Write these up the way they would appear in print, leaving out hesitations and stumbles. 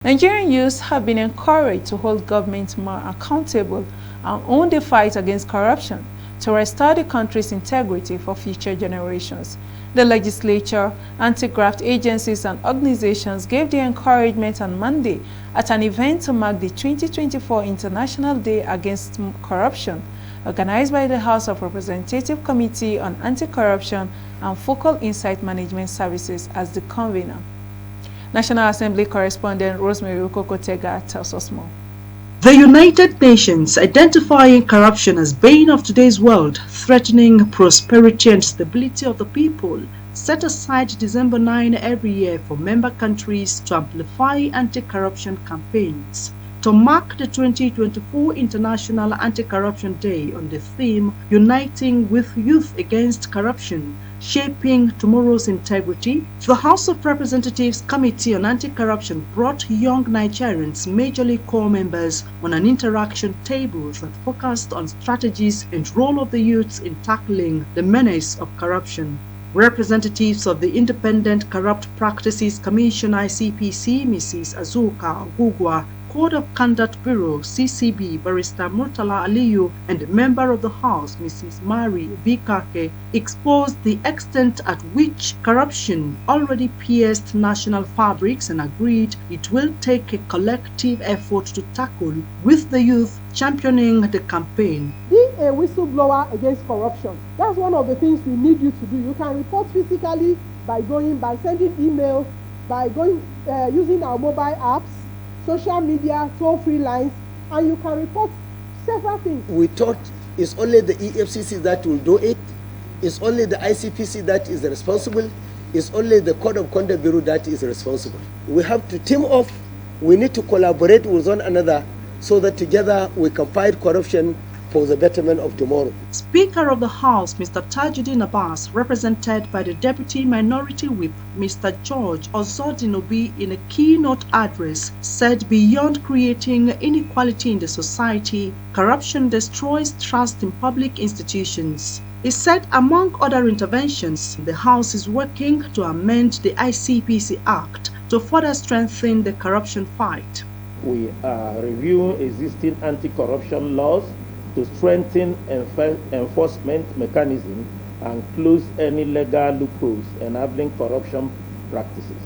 Nigerian youths have been encouraged to hold government more accountable and own the fight against corruption to restore the country's integrity for future generations. The legislature, anti-graft agencies and organizations gave the encouragement on Monday at an event to mark the 2024 International Day Against Corruption, organized by the House of Representatives Committee on Anti-Corruption and Focal Insight Management Services as the convener. National Assembly correspondent Rosemary Ukoko-Tega tells us more. The United Nations, identifying corruption as bane of today's world, threatening prosperity and stability of the people, set aside December 9 every year for member countries to amplify anti-corruption campaigns. To mark the 2024 International Anti-Corruption Day on the theme Uniting with Youth Against Corruption, Shaping Tomorrow's Integrity, the House of Representatives Committee on Anti-Corruption brought young Nigerians, majorly core members, on an interaction table that focused on strategies and role of the youths in tackling the menace of corruption. Representatives of the Independent Corrupt Practices Commission ICPC, Mrs. Azuka Ogugwa, Code of Conduct Bureau CCB, Barrister Murtala Aliyu, and a member of the House, Mrs. Mary Vikake, exposed the extent at which corruption already pierced national fabrics and agreed it will take a collective effort to tackle, with the youth championing the campaign. Be a whistleblower against corruption. That's one of the things we need you to do. You can report physically by sending email, by using our mobile apps, social media, toll-free lines, and you can report several things. We thought it's only the EFCC that will do it, it's only the ICPC that is responsible, it's only the Code of Conduct Bureau that is responsible. We have to team up, we need to collaborate with one another so that together we can fight corruption for the betterment of tomorrow. Speaker of the House, Mr. Tajuddin Abbas, represented by the Deputy Minority Whip, Mr. George Ozodinobi, in a keynote address, said beyond creating inequality in the society, corruption destroys trust in public institutions. He said among other interventions, the House is working to amend the ICPC Act to further strengthen the corruption fight. We are reviewing existing anti-corruption laws to strengthen enforcement mechanisms and close any legal loopholes enabling corruption practices.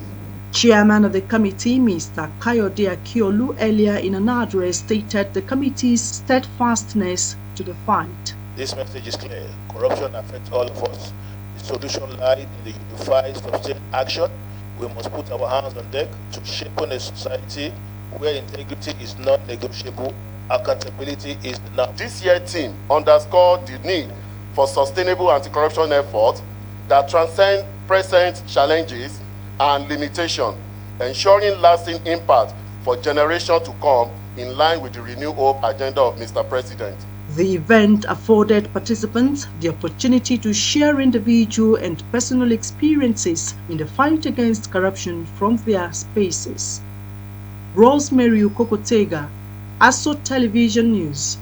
Chairman of the committee, Mr. Kayode Akiolu, earlier in an address stated the committee's steadfastness to the fight. This message is clear. Corruption affects all of us. The solution lies in the unified, sustained action. We must put our hands on deck to shape a society where integrity is non-negotiable, accountability is now. This year's theme underscored the need for sustainable anti-corruption efforts that transcend present challenges and limitations, ensuring lasting impact for generations to come in line with the Renew Hope agenda of Mr. President. The event afforded participants the opportunity to share individual and personal experiences in the fight against corruption from their spaces. Rosemary Ukoko-Tega, ASO Television News.